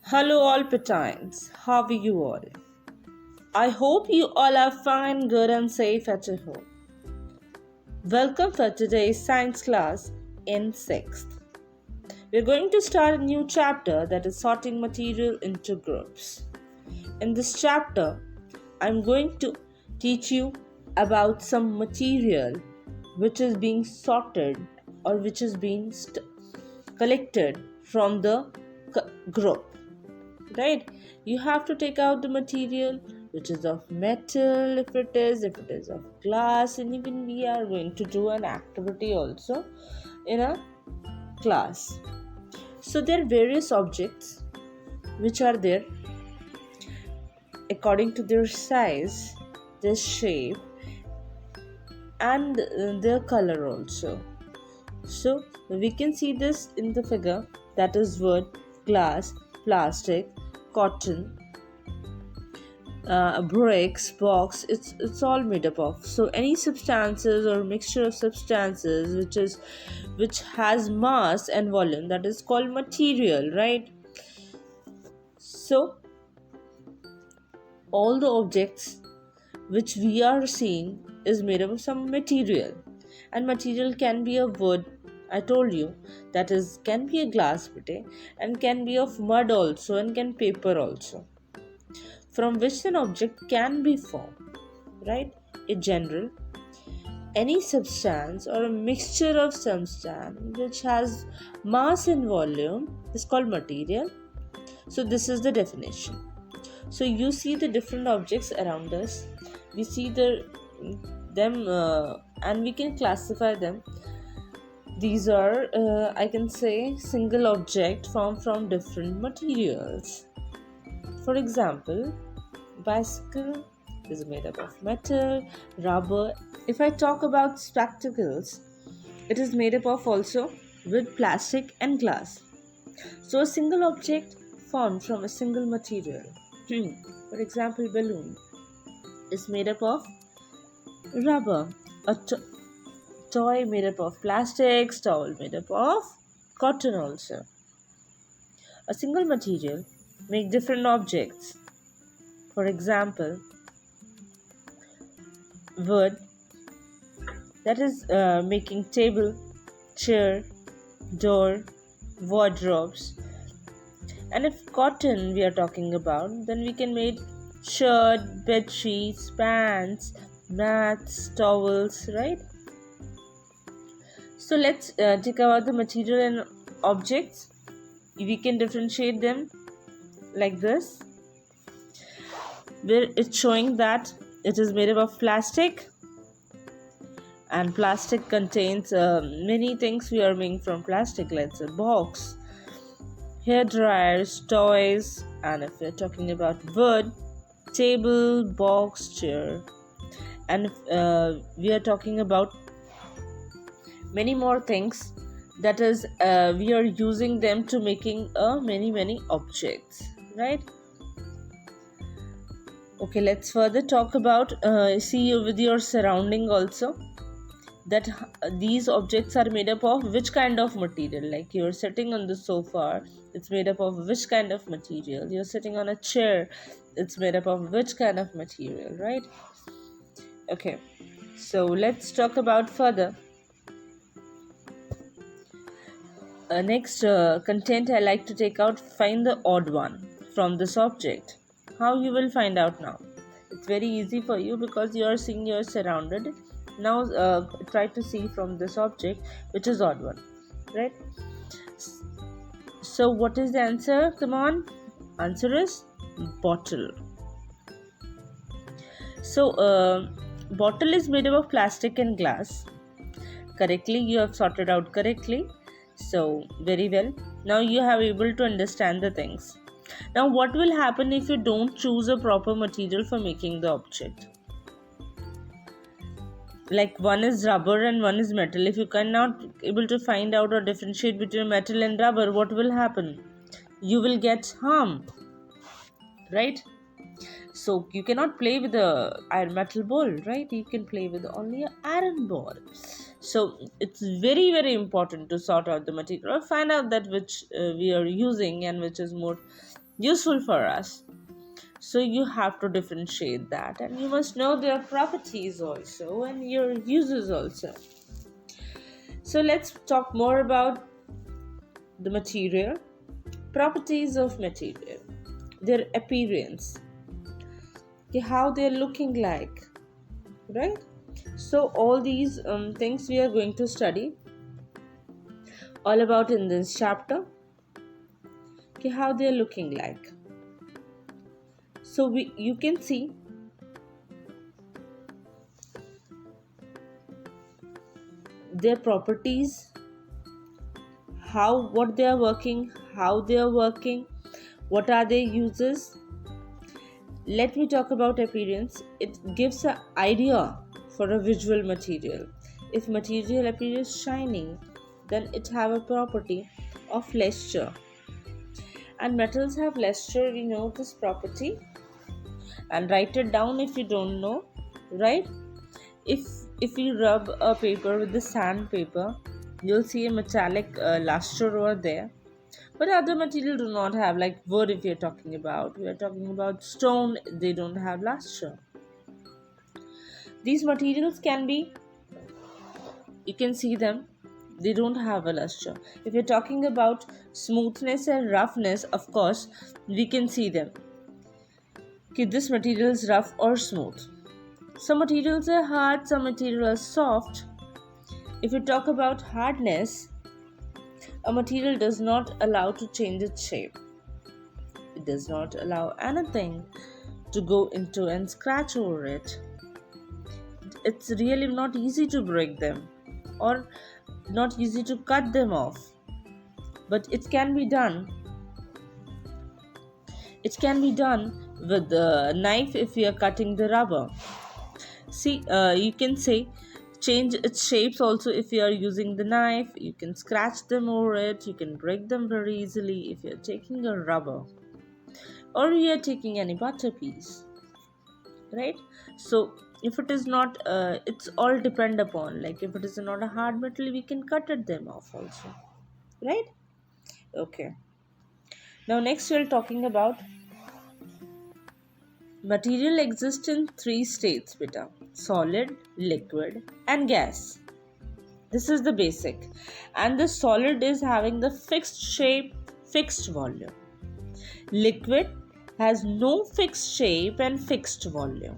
Hello, all Patines. How are you all? I hope you all are fine, good, and safe at your home. Welcome for today's science class in 6th. We're going to start a new chapter that is sorting material into groups. In this chapter, I'm going to teach you about some material which is being sorted or which is being collected from the group. Right, you have to take out the material which is of metal, if it is of glass, and even we are going to do an activity also in a class. So there are various objects which are there according to their size, their shape, and their color also. So we can see this in the figure, that is wood, glass, plastic, cotton, bricks, box. It's all made up of. So any substances or mixture of substances which has mass and volume, that is called material, right? So all the objects which we are seeing is made up of some material, and material can be a wood, I told you, that is can be a glass bit, and can be of mud also, and can paper also, from which an object can be formed, right? In general, any substance or a mixture of substance which has mass and volume is called material. So this is the definition. So you see the different objects around us, we see them and we can classify them. These are I can say single object formed from different materials. For example, bicycle is made up of metal, rubber. If I talk about spectacles, it is made up of also with plastic and glass. So a single object formed from a single material. For example, balloon is made up of rubber. A toy made up of plastic, towel made up of cotton also. A single material make different objects. For example, wood, that is making table, chair, door, wardrobes. And if cotton we are talking about, then we can make shirt, bed sheets, pants, mats, towels, right? So let's take about the material and objects. We can differentiate them like this, where it's showing that it is made up of plastic, and plastic contains many things we are making from plastic. Let's say box, hair dryers, toys. And if we're talking about wood, table, box, chair. And if we are talking about many more things, that is we are using them to making many objects, right? Okay, let's further talk about see you with your surrounding also, that these objects are made up of which kind of material. Like you're sitting on the sofa, it's made up of which kind of material. You're sitting on a chair, it's made up of which kind of material, right? Okay, so let's talk about further. Next content I like to take out, find the odd one from this object. How you will find out now? It's very easy for you because you are seeing you're surrounded. Now try to see from this object which is odd one, right? So what is the answer? Come on, answer is bottle. So bottle is made up of plastic and glass. Correctly, you have sorted out correctly. So very well, now you have able to understand the things. Now what will happen if you don't choose a proper material for making the object? Like one is rubber and one is metal. If you cannot able to find out or differentiate between metal and rubber, what will happen? You will get harm, right? So you cannot play with a iron metal ball, right? You can play with only an iron ball. So it's very important to sort out the material or find out that which we are using and which is more useful for us. So you have to differentiate that, and you must know their properties also and your uses also. So let's talk more about the material, properties of material, their appearance, okay, how they're looking like, right? So all these things we are going to study all about in this chapter, okay, how they're looking like. So you can see their properties, what they are working, how they are working, what are their uses. Let me talk about appearance. It gives an idea for a visual material. If material appears shiny, then it have a property of luster. And metals have luster, we know this property. And write it down if you don't know, right? If if you rub a paper with the sandpaper, you'll see a metallic luster over there. But other material do not have, like wood. If you're talking about, we are talking about stone, they don't have luster. These materials can be, you can see them, they don't have a luster. If you're talking about smoothness and roughness, of course we can see them. Okay, this material is rough or smooth. Some materials are hard, some materials are soft. If you talk about hardness, a material does not allow to change its shape. It does not allow anything to go into and scratch over it. It's really not easy to break them or not easy to cut them off, but it can be done. It can be done with the knife. If you are cutting the rubber, see, you can say change its shapes also. If you are using the knife, you can scratch them over it, you can break them very easily. If you are taking a rubber or you are taking any butter piece, right? So if it is not it's all depend upon, like if it is not a hard metal, we can cut it them off also, right? Okay, now next we're talking about material exists in three states, beta: solid, liquid and gas. This is the basic. And the solid is having the fixed shape, fixed volume. Liquid has no fixed shape and fixed volume.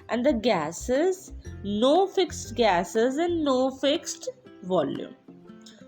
And the gases, no fixed gases and no fixed volume.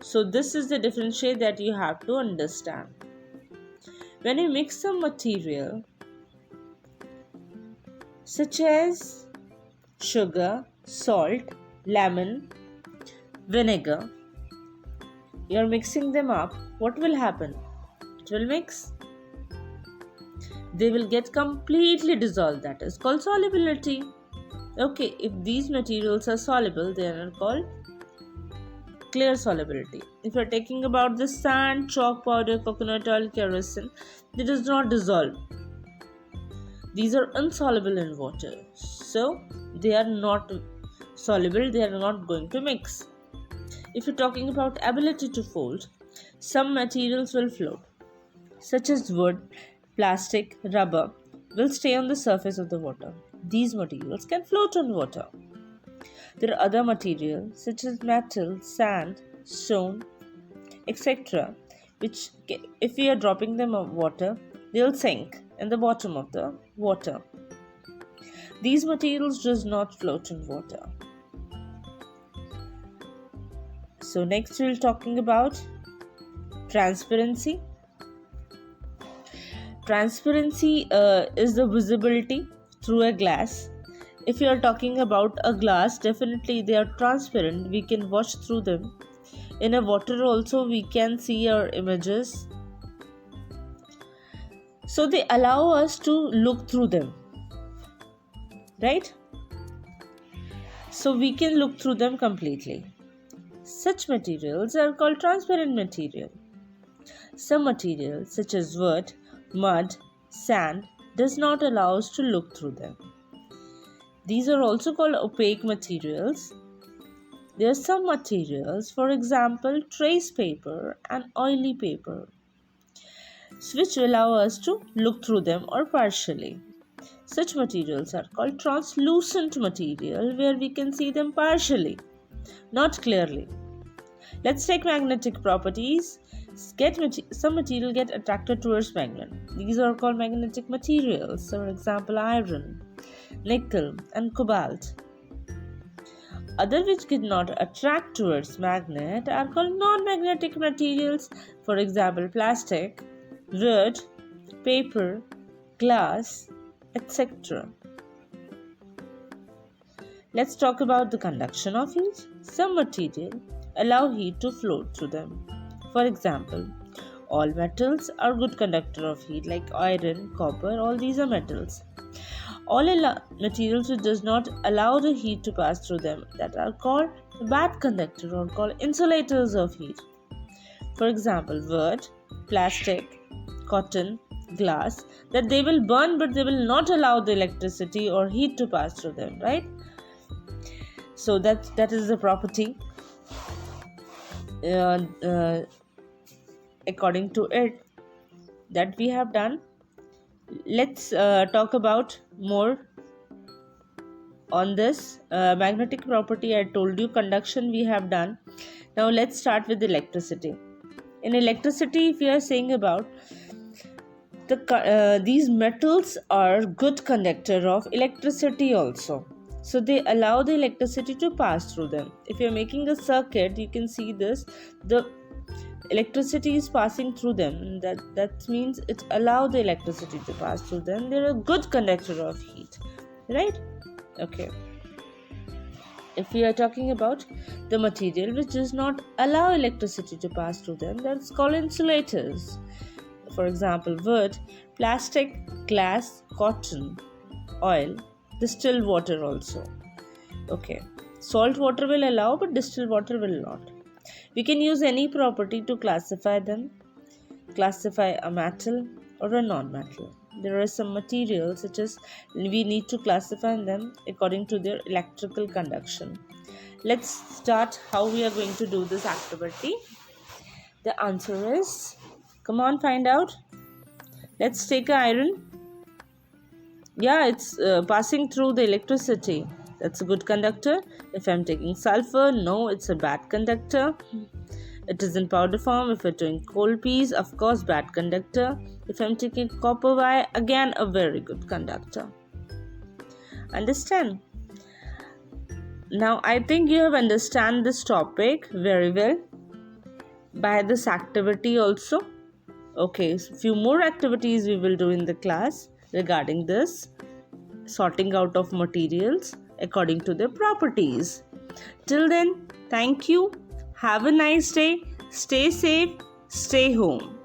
So this is the differentiate that you have to understand. When you mix some material such as sugar, salt, lemon, vinegar, you are mixing them up, what will happen? It will mix. They will get completely dissolved. That is called solubility. Okay, if these materials are soluble, they are called clear solubility. If you are taking about the sand, chalk powder, coconut oil, kerosene, it does not dissolve. These are insoluble in water, so they are not soluble, they are not going to mix. If you're talking about ability to fold, some materials will float, such as wood, plastic, rubber, will stay on the surface of the water. These materials can float on water. There are other materials such as metal, sand, stone, etc., which, if we are dropping them in water, they will sink in the bottom of the water. These materials does not float in water. So next we're talking about transparency. Transparency is the visibility through a glass. If you are talking about a glass, definitely they are transparent. We can watch through them. In a water also we can see our images. So they allow us to look through them, right? So we can look through them completely. Such materials are called transparent material. Some materials such as wood, mud, sand does not allow us to look through them. These are also called opaque materials. There are some materials, for example, trace paper and oily paper. which allow us to look through them or partially. Such materials are called translucent material, where we can see them partially, not clearly. Let's take magnetic properties. Some material get attracted towards magnet. These are called magnetic materials. For example, iron, nickel, and cobalt. Other which did not attract towards magnet are called non-magnetic materials. For example, plastic, wood, paper, glass, etc. Let's talk about the conduction of heat. Some material allow heat to flow through them. For example, all metals are good conductor of heat, like iron, copper, all these are metals. All materials which does not allow the heat to pass through them, that are called bad conductor or called insulators of heat. For example, wood, plastic, cotton, glass, that they will burn but they will not allow the electricity or heat to pass through them, right? So that is the property according to it that we have done. Let's talk about more on this magnetic property. I told you conduction we have done. Now let's start with electricity. In electricity, if we are saying about these metals are good conductor of electricity also. So they allow the electricity to pass through them. If you're making a circuit, you can see this. The electricity is passing through them. That means it allows the electricity to pass through them. They're a good conductor of heat, right? Okay. If we are talking about the material which does not allow electricity to pass through them, that's called insulators. For example, wood, plastic, glass, cotton, oil, distilled water also. Okay. Salt water will allow, but distilled water will not. We can use any property to classify them. Classify a metal or a non-metal. There are some materials such as we need to classify them according to their electrical conduction. Let's start how we are going to do this activity. The answer is, come on, find out. Let's take iron. Yeah, it's passing through the electricity. That's a good conductor. If I'm taking sulfur, no, it's a bad conductor. It is in powder form. If we're doing coal peas, of course, bad conductor. If I'm taking copper wire, again, a very good conductor. Understand? Now, I think you have understand this topic very well by this activity also. Okay, so few more activities we will do in the class regarding this sorting out of materials according to their properties. Till then, thank you. Have a nice day. Stay safe. Stay home.